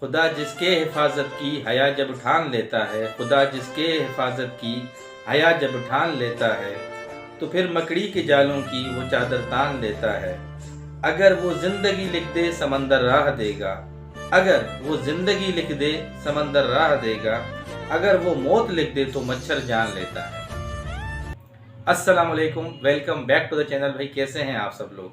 खुदा जिसके हिफाजत की हया जब ठान लेता है, खुदा जिसके हिफाजत की हया जब ठान लेता है, तो फिर मकड़ी के जालों की वो चादर तान लेता है। अगर वो जिंदगी लिख दे समंदर राह देगा, अगर वो जिंदगी लिख दे समंदर राह देगा, अगर वो मौत लिख दे तो मच्छर जान लेता है। अस्सलाम वालेकुम, welcome back to the channel. भाई कैसे हैं आप सब लोग?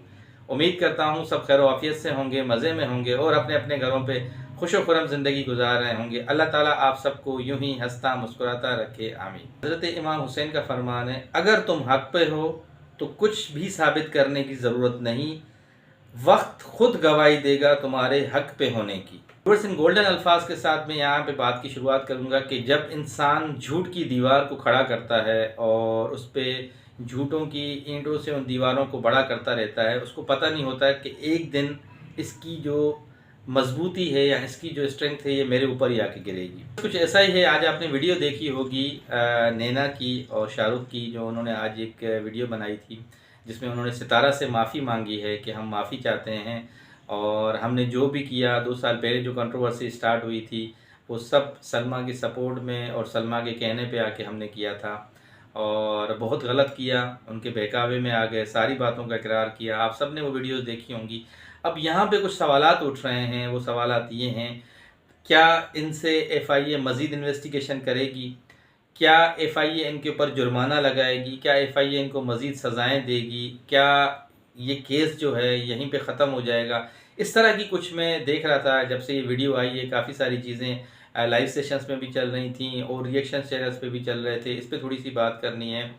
उम्मीद करता हूँ सब खैर आफियत से होंगे, मज़े में होंगे और अपने अपने घरों पे खुश खुरम ज़िंदगी गुजार रहे होंगे। अल्लाह ताला आप सबको यूं ही हंसता मुस्कुराता रखे, आमीन। हज़रत इमाम हुसैन का फरमान है, अगर तुम हक पे हो तो कुछ भी साबित करने की ज़रूरत नहीं, वक्त खुद गवाही देगा तुम्हारे हक पे होने की। वर्स इन गोल्डन अल्फाज के साथ मैं यहाँ पे बात की शुरुआत करूँगा कि जब इंसान झूठ की दीवार को खड़ा करता है और उस पर झूठों की ईंटों से उन दीवारों को बड़ा करता रहता है, उसको पता नहीं होता है कि एक दिन इसकी जो मजबूती है या इसकी जो स्ट्रेंथ है ये मेरे ऊपर ही आके गिरेगी। कुछ ऐसा ही है। आज आपने वीडियो देखी होगी नैना की और शाहरुख की, जो उन्होंने आज एक वीडियो बनाई थी जिसमें उन्होंने सितारा से माफ़ी मांगी है कि हम माफ़ी चाहते हैं और हमने जो भी किया 2 साल पहले जो कंट्रोवर्सी स्टार्ट हुई थी वो सब सलमा के सपोर्ट में और सलमा के कहने पे आके हमने किया था और बहुत गलत किया, उनके बहकावे में आ गए, सारी बातों का इकरार किया। आप सब ने वो वीडियोस देखी होंगी। अब यहाँ पे कुछ सवालात उठ रहे हैं। वो सवालात ये हैं, क्या इनसे FIA मज़ीद इन्वेस्टिगेशन करेगी? क्या FIA इनके ऊपर जुर्माना लगाएगी? क्या FIA इनको मज़ीद सज़ाएँ देगी? क्या ये केस जो है यहीं पे ख़त्म हो जाएगा? इस तरह की कुछ मैं देख रहा था जब से ये वीडियो आई है। काफ़ी सारी चीज़ें लाइव सेशंस में भी चल रही थी और रिएक्शन चैनल्स पे भी चल रहे थे। इस पे थोड़ी सी बात करनी है।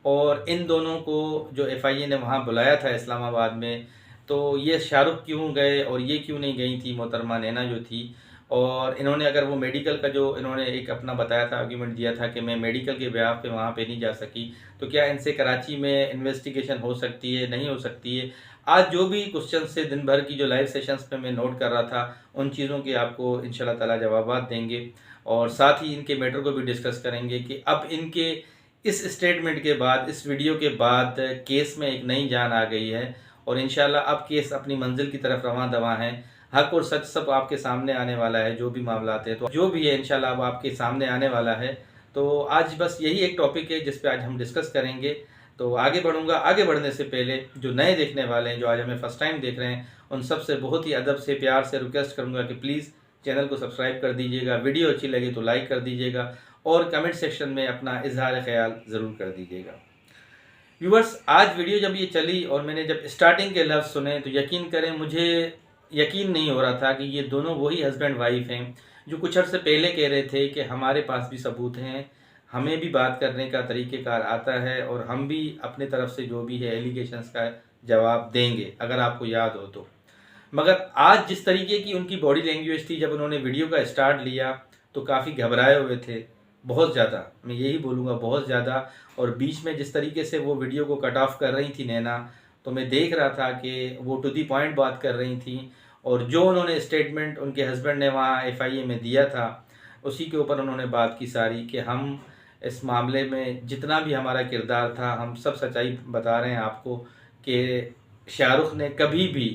और इन दोनों को जो FIA ने वहाँ बुलाया था इस्लामाबाद में, तो ये शाहरुख क्यों गए और ये क्यों नहीं गई थी मोहतरमा नैना जो थी। और इन्होंने अगर वो मेडिकल का जो इन्होंने एक अपना बताया था, आर्ग्यूमेंट दिया था कि मैं मेडिकल के ब्याह पे वहाँ पे नहीं जा सकी, तो क्या इनसे कराची में इन्वेस्टिगेशन हो सकती है, नहीं हो सकती है? आज जो भी क्वेश्चन से दिन भर की जो लाइव सेशंस पे मैं नोट कर रहा था, उन चीज़ों के आपको इंशाल्लाह ताला जवाबात देंगे और साथ ही इनके मैटर को भी डिस्कस करेंगे कि अब इनके इस स्टेटमेंट के बाद, इस वीडियो के बाद केस में एक नई जान आ गई है और इंशाल्लाह अब केस अपनी मंजिल की तरफ रवां दवां है। हक और सच सब आपके सामने आने वाला है। जो भी मामलात है तो जो भी है इंशाल्लाह अब आपके सामने आने वाला है। तो आज बस यही एक टॉपिक है जिस पे आज हम डिस्कस करेंगे। तो आगे बढ़ूंगा। आगे बढ़ने से पहले जो नए देखने वाले हैं, जो आज हमें फर्स्ट टाइम देख रहे हैं, उन सब से बहुत ही अदब से प्यार से रिक्वेस्ट करूंगा कि प्लीज़ चैनल को सब्सक्राइब कर दीजिएगा, वीडियो अच्छी लगे तो लाइक कर दीजिएगा और कमेंट सेक्शन में अपना इजहार ख्याल ज़रूर कर दीजिएगा। व्यूअर्स, आज वीडियो जब ये चली और मैंने जब स्टार्टिंग के लफ्ज़ सुने तो यकीन करें मुझे यकीन नहीं हो रहा था कि ये दोनों वही हस्बैंड वाइफ हैं जो कुछ अर्से पहले कह रहे थे कि हमारे पास भी सबूत हैं, हमें भी बात करने का तरीक़ेकार आता है और हम भी अपने तरफ से जो भी है एलिगेशंस का जवाब देंगे, अगर आपको याद हो तो। मगर आज जिस तरीके की उनकी बॉडी लैंग्वेज थी जब उन्होंने वीडियो का स्टार्ट लिया तो काफ़ी घबराए हुए थे, बहुत ज़्यादा, मैं यही बोलूँगा बहुत ज़्यादा। और बीच में जिस तरीके से वो वीडियो को कट ऑफ कर रही थी नैना, तो मैं देख रहा था कि वो टू दी पॉइंट बात कर रही थी और जो उन्होंने स्टेटमेंट उनके हस्बैंड ने वहाँ FIA में दिया था उसी के ऊपर उन्होंने बात की सारी कि हम इस मामले में जितना भी हमारा किरदार था हम सब सच्चाई बता रहे हैं आपको कि शाहरुख ने कभी भी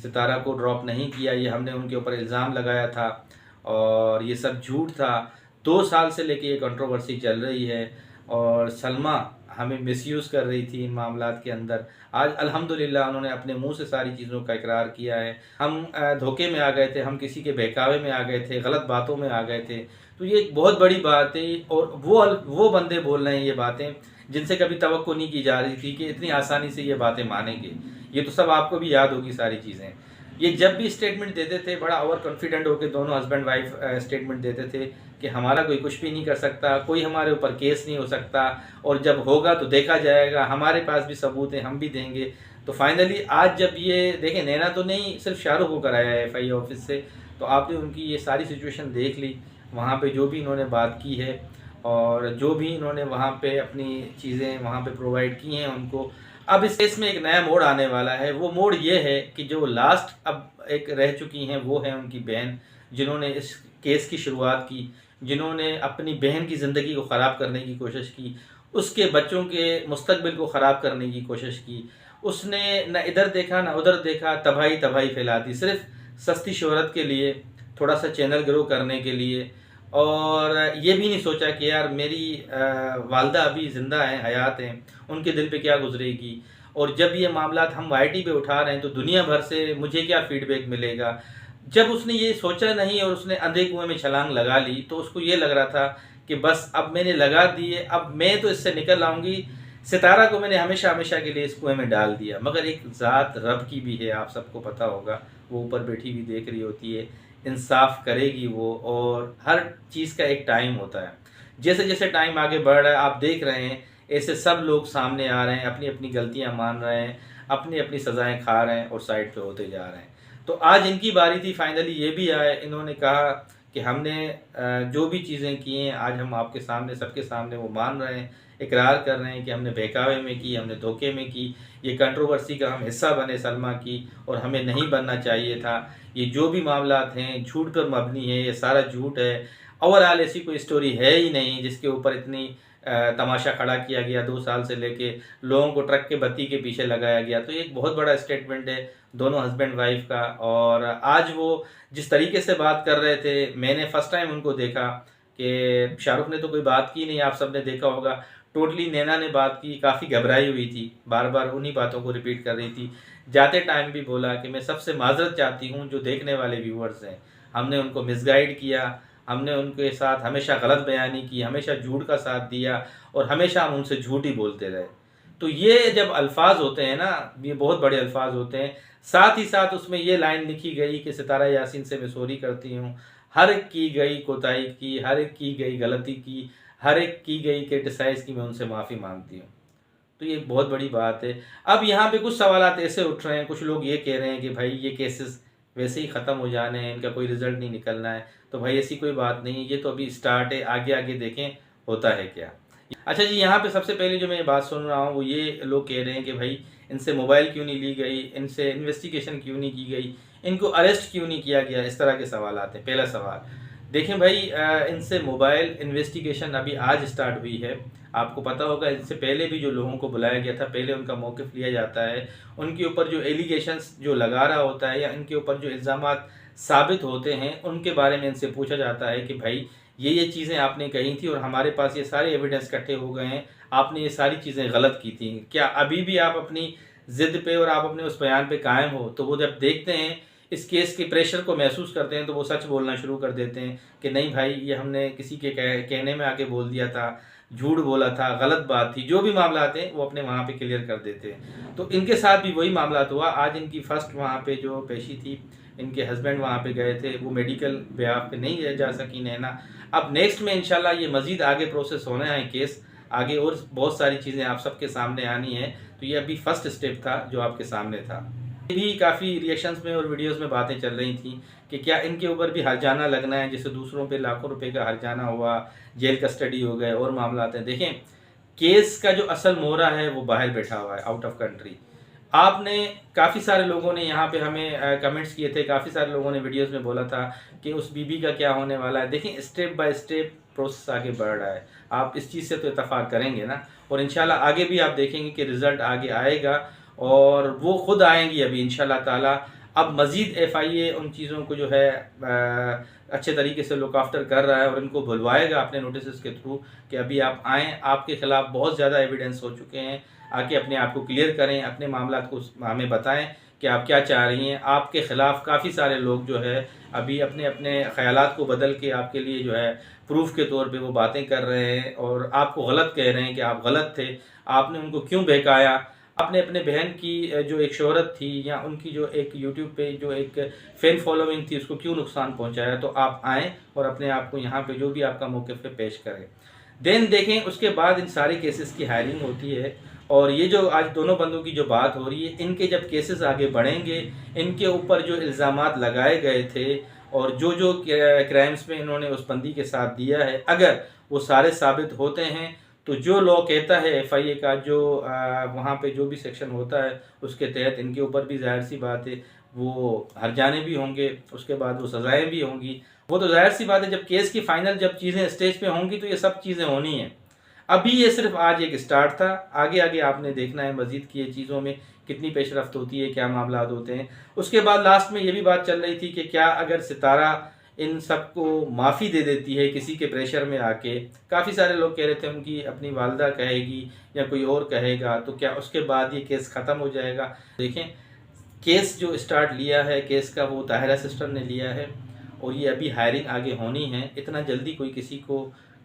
सितारा को ड्रॉप नहीं किया। ये हमने उनके ऊपर इल्ज़ाम लगाया था और ये सब झूठ था। 2 साल से लेके ये कंट्रोवर्सी चल रही है और सलमा हमें मिसयूज़ कर रही थी इन मामलात के अंदर। आज अल्हम्दुलिल्लाह उन्होंने अपने मुंह से सारी चीज़ों का इकरार किया है। हम धोखे में आ गए थे, हम किसी के बहकावे में आ गए थे, गलत बातों में आ गए थे, तो ये एक बहुत बड़ी बात है। और वो बंदे बोल रहे हैं ये बातें जिनसे कभी तवक्को नहीं की जा रही थी कि इतनी आसानी से ये बातें मानेंगे। ये तो सब आपको भी याद होगी सारी चीज़ें। ये जब भी स्टेटमेंट देते थे बड़ा ओवर कॉन्फिडेंट होकर दोनों हस्बैंड वाइफ स्टेटमेंट देते थे कि हमारा कोई कुछ भी नहीं कर सकता, कोई हमारे ऊपर केस नहीं हो सकता और जब होगा तो देखा जाएगा, हमारे पास भी सबूत है, हम भी देंगे। तो फाइनली आज जब ये देखें, नैना तो नहीं सिर्फ शाहरुख को कराया है FIA ऑफिस से, तो आपने उनकी ये सारी सिचुएशन देख ली, वहाँ पे जो भी इन्होंने बात की है और जो भी इन्होंने वहाँ पे अपनी चीज़ें वहाँ पे प्रोवाइड की हैं उनको। अब इस केस में एक नया मोड़ आने वाला है। वो मोड़ ये है कि जो लास्ट अब एक रह चुकी हैं वो है उनकी बहन, जिन्होंने इस केस की शुरुआत की, जिन्होंने अपनी बहन की ज़िंदगी को ख़राब करने की कोशिश की, उसके बच्चों के मुस्तकबिल को ख़राब करने की कोशिश की। उसने न इधर देखा न उधर देखा, तबाही तबाही फैला दी, सिर्फ सस्ती शोहरत के लिए, थोड़ा सा चैनल ग्रो करने के लिए, और ये भी नहीं सोचा कि यार मेरी वालदा अभी ज़िंदा हैं, हयात हैं, उनके दिल पे क्या गुजरेगी, और जब ये मामला हम वाईटी पे उठा रहे हैं तो दुनिया भर से मुझे क्या फीडबैक मिलेगा। जब उसने ये सोचा नहीं और उसने अंधे कुएं में छलांग लगा ली, तो उसको ये लग रहा था कि बस अब मैंने लगा दिए, अब मैं तो इससे निकल आऊँगी। सितारा को मैंने हमेशा हमेशा के लिए इस कुएं में डाल दिया, मगर एक ज़ात रब की भी है, आप सबको पता होगा, वो ऊपर बैठी हुई देख रही होती है, इंसाफ करेगी वो, और हर चीज़ का एक टाइम होता है। जैसे जैसे टाइम आगे बढ़ रहा है, आप देख रहे हैं ऐसे सब लोग सामने आ रहे हैं, अपनी अपनी गलतियां मान रहे हैं, अपनी अपनी सज़ाएं खा रहे हैं और साइड पे होते जा रहे हैं। तो आज इनकी बारी थी, फाइनली ये भी आए, इन्होंने कहा कि हमने जो भी चीज़ें की हैं आज हम आपके सामने, सबके सामने वो मान रहे हैं, इकरार कर रहे हैं कि हमने बहकावे में की, हमने धोखे में की, ये कंट्रोवर्सी का हम हिस्सा बने सलमा की, और हमें नहीं बनना चाहिए था। ये जो भी मामलात हैं झूठ पर मबनी है, ये सारा झूठ है। ओवरऑल ऐसी कोई स्टोरी है ही नहीं जिसके ऊपर इतनी तमाशा खड़ा किया गया, 2 साल से लेके लोगों को ट्रक के बत्ती के पीछे लगाया गया। तो एक बहुत बड़ा स्टेटमेंट है दोनों हस्बैंड वाइफ का। और आज वो जिस तरीके से बात कर रहे थे, मैंने फर्स्ट टाइम उनको देखा कि शाहरुख ने तो कोई बात की नहीं, आप सबने देखा होगा, टोटली नैना ने बात की, काफ़ी घबराई हुई थी, बार बार उन्हीं बातों को रिपीट कर रही थी। जाते टाइम भी बोला कि मैं सबसे माजरत चाहती हूँ जो देखने वाले व्यूअर्स हैं, हमने उनको मिसगाइड किया, हमने उनके साथ हमेशा गलत बयानी की, हमेशा झूठ का साथ दिया, और हमेशा हम उनसे झूठ ही बोलते रहे। तो ये जब अल्फाज होते हैं ना, ये बहुत बड़े अल्फाज होते हैं। साथ ही साथ उसमें ये लाइन लिखी गई कि सितारा यासीन से मैं सॉरी करती हूँ, हर एक की गई कोताही की, हर एक की गई गलती की, हर एक की गई क्रिटिसाइज की मैं उनसे माफ़ी मांगती हूँ। तो ये एक बहुत बड़ी बात है। अब यहाँ पे कुछ सवालात ऐसे उठ रहे हैं, कुछ लोग ये कह रहे हैं कि भाई ये केसेस वैसे ही ख़त्म हो जाने हैं, इनका कोई रिजल्ट नहीं निकलना है। तो भाई ऐसी कोई बात नहीं, ये तो अभी स्टार्ट है, आगे आगे देखें होता है क्या। अच्छा जी, यहाँ पे सबसे पहले जो मैं बात सुन रहा हूँ वो ये लोग कह रहे हैं कि भाई इनसे मोबाइल क्यों नहीं ली गई, इनसे इन्वेस्टिगेशन क्यों नहीं की गई, इनको अरेस्ट क्यों नहीं किया गया, इस तरह के सवाल आते हैं। पहला सवाल देखें भाई, इनसे मोबाइल इन्वेस्टिगेशन अभी आज स्टार्ट हुई है। आपको पता होगा इससे पहले भी जो लोगों को बुलाया गया था, पहले उनका मौक़िफ़ लिया जाता है, उनके ऊपर जो एलिगेशंस जो लगा रहा होता है या इनके ऊपर जो इल्ज़ामात साबित होते हैं उनके बारे में इनसे पूछा जाता है कि भाई ये चीज़ें आपने कही थी और हमारे पास ये सारे एविडेंस इकट्ठे हो गए हैं, आपने ये सारी चीज़ें गलत की थी, क्या अभी भी आप अपनी ज़िद पे और आप अपने उस बयान पे कायम हो। तो वो जब देखते हैं इस केस के प्रेशर को महसूस करते हैं तो वो सच बोलना शुरू कर देते हैं कि नहीं भाई ये हमने किसी के कहने में आके बोल दिया था, झूठ बोला था, गलत बात थी, जो भी मामला थे वो अपने वहाँ पे क्लियर कर देते हैं। तो इनके साथ भी वही मामला हुआ। आज इनकी फर्स्ट वहाँ पे जो पेशी थी, इनके हस्बैंड वहाँ पे गए थे, वो मेडिकल ब्याह पे नहीं जा सकी नैना। अब नेक्स्ट में इंशाल्लाह ये मज़ीद आगे प्रोसेस होना है केस, आगे और बहुत सारी चीज़ें आप सबके सामने आनी है। तो ये अभी फर्स्ट स्टेप था जो आपके सामने था। ये भी काफ़ी रिएक्शंस में और वीडियोस में बातें चल रही थी कि क्या इनके ऊपर भी हर्जाना लगना है, जैसे दूसरों पे लाखों रुपए का हर्जाना हुआ, जेल कस्टडी हो गए और मामला आते हैं। देखें, केस का जो असल मोहरा है वो बाहर बैठा हुआ है, आउट ऑफ कंट्री। आपने काफ़ी सारे लोगों ने यहाँ पे हमें कमेंट्स किए थे, काफ़ी सारे लोगों ने वीडियोस में बोला था कि उस बीबी का क्या होने वाला है। देखें, स्टेप बाय स्टेप प्रोसेस आगे बढ़ रहा है, आप इस चीज़ से तो इत्तफाक करेंगे ना, और इंशाल्लाह आगे भी आप देखेंगे कि रिज़ल्ट आगे आएगा और वो खुद आएंगी अभी इंशाल्लाह ताला। अब मज़ीद FIA उन चीज़ों को जो है अच्छे तरीके से लुक आफ्टर कर रहा है और इनको बुलवाएगा अपने नोटिस के थ्रू कि अभी आप आएँ, आपके ख़िलाफ़ बहुत ज़्यादा एविडेंस हो चुके हैं, आके अपने आप को क्लियर करें, अपने मामलात को हमें बताएं कि आप क्या चाह रही हैं। आपके ख़िलाफ़ काफ़ी सारे लोग जो है अभी अपने अपने ख़यालात को बदल के आपके लिए जो है प्रूफ के तौर पे वो बातें कर रहे हैं और आपको गलत कह रहे हैं कि आप गलत थे, आपने उनको क्यों बहकाया, आपने अपने बहन की जो एक शोहरत थी या उनकी जो एक यूट्यूब पे जो एक फ़ैन फॉलोइंग थी उसको क्यों नुकसान पहुंचाया। तो आप आएँ और अपने आप को यहाँ पे जो भी आपका मौक़िफ़ है पेश करें। देन देखें, उसके बाद इन सारे केसेस की हायरिंग होती है और ये जो आज दोनों बंदों की जो बात हो रही है, इनके जब केसेस आगे बढ़ेंगे, इनके ऊपर जो इल्ज़ामात लगाए गए थे और जो जो क्राइम्स में इन्होंने उस बंदी के साथ दिया है, अगर वो सारे साबित होते हैं तो जो लॉ कहता है FIA का, जो वहाँ पे जो भी सेक्शन होता है उसके तहत इनके ऊपर भी ज़ाहिर सी बात है वो हर्जाने भी होंगे, उसके बाद वो सज़ाएँ भी होंगी। वो तो ज़ाहिर सी बात है जब केस की फ़ाइनल जब चीज़ें स्टेज पे होंगी तो ये सब चीज़ें होनी हैं। अभी ये सिर्फ आज एक स्टार्ट था, आगे आगे आपने देखना है मज़ीद की ये चीज़ों में कितनी पेशरफ्त होती है, क्या मामला होते हैं। उसके बाद लास्ट में ये भी बात चल रही थी कि क्या अगर सितारा इन सबको माफ़ी दे देती है किसी के प्रेशर में आके। काफ़ी सारे लोग कह रहे थे उनकी अपनी वालदा कहेगी या कोई और कहेगा तो क्या उसके बाद ये केस ख़त्म हो जाएगा। देखें, केस जो स्टार्ट लिया है केस का वो ताहिरा सिस्टर ने लिया है और ये अभी हायरिंग आगे होनी है। इतना जल्दी कोई किसी को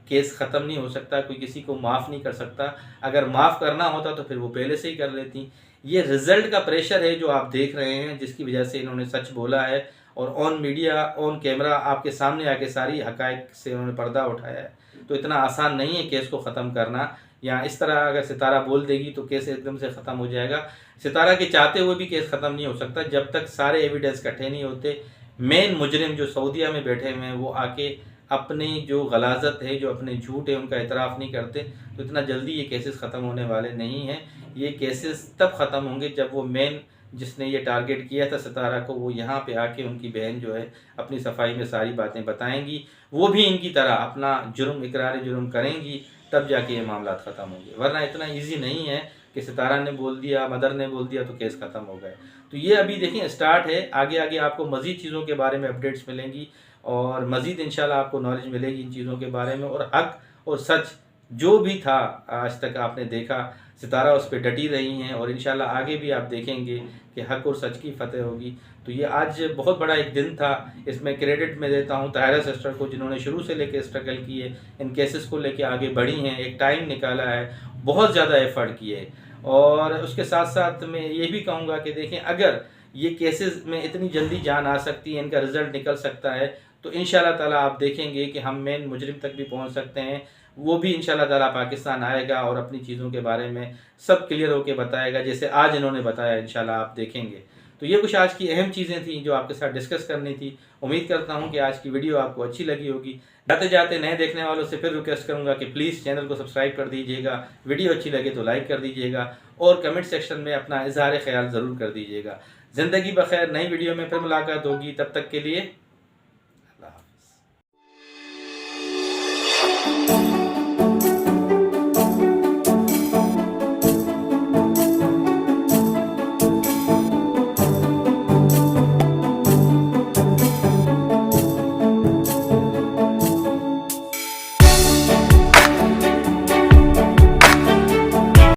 केस ख़त्म नहीं हो सकता, कोई किसी को माफ़ नहीं कर सकता। अगर माफ़ करना होता तो फिर वो पहले से ही कर लेती। ये रिज़ल्ट का प्रेशर है जो आप देख रहे हैं, जिसकी वजह से इन्होंने सच बोला है और ऑन मीडिया ऑन कैमरा आपके सामने आके सारी हक़ाइक़ से उन्होंने पर्दा उठाया है। तो इतना आसान नहीं है केस को ख़त्म करना, या इस तरह अगर सितारा बोल देगी तो केस एकदम से ख़त्म हो जाएगा। सितारा के चाहते हुए भी केस ख़त्म नहीं हो सकता जब तक सारे एविडेंस इकट्ठे नहीं होते। मेन मुजरिम जो सऊदीया में बैठे हुए हैं वो आके अपनी जो गलाजत है, जो अपने झूठ है, उनका इतराफ़ नहीं करते। तो इतना जल्दी ये केसेस ख़त्म होने वाले नहीं हैं। ये केसेस तब ख़त्म होंगे जब वो मेन जिसने ये टारगेट किया था सितारा को, वो यहाँ पे आके उनकी बहन जो है अपनी सफाई में सारी बातें बताएंगी, वो भी इनकी तरह अपना जुर्म इकरार जुर्म करेंगी, तब जाके ये मामला ख़त्म होंगे। वरना इतना ईजी नहीं है कि सितारा ने बोल दिया, मदर ने बोल दिया तो केस ख़त्म हो गए। तो ये अभी देखें स्टार्ट है, आगे आगे आपको मज़ीद चीज़ों के बारे में अपडेट्स मिलेंगी और मज़ीद इंशाल्लाह आपको नॉलेज मिलेगी इन चीज़ों के बारे में। और हक और सच जो भी था आज तक आपने देखा, सितारा उस पर डटी रही हैं और इंशाल्लाह आगे भी आप देखेंगे कि हक और सच की फतेह होगी। तो ये आज बहुत बड़ा एक दिन था। इसमें क्रेडिट मैं देता हूँ ताहिरा सिस्टर को, जिन्होंने शुरू से लेकर स्ट्रगल किए, इन केसेस को लेके आगे बढ़ी हैं, एक टाइम निकाला है, बहुत ज़्यादा एफर्ट किए। और उसके साथ साथ मैं ये भी कहूँगा कि देखें, अगर ये केसेस में इतनी जल्दी जान आ सकती है, इनका रिज़ल्ट निकल सकता है, तो इंशाल्लाह ताला आप देखेंगे कि हम मेन मुजरिम तक भी पहुंच सकते हैं। वो भी इंशाल्लाह ताला पाकिस्तान आएगा और अपनी चीज़ों के बारे में सब क्लियर होकर बताएगा, जैसे आज इन्होंने बताया। इंशाल्लाह आप देखेंगे। तो ये कुछ आज की अहम चीज़ें थी जो आपके साथ डिस्कस करनी थी। उम्मीद करता हूँ कि आज की वीडियो आपको अच्छी लगी होगी। जाते जाते नए देखने वालों से फिर रिक्वेस्ट करूँगा कि प्लीज़ चैनल को सब्सक्राइब कर दीजिएगा, वीडियो अच्छी लगे तो लाइक कर दीजिएगा और कमेंट सेक्शन में अपना इज़हार ख्याल ज़रूर कर दीजिएगा। ज़िंदगी बखैर, नई वीडियो में फिर मुलाकात होगी, तब तक के लिए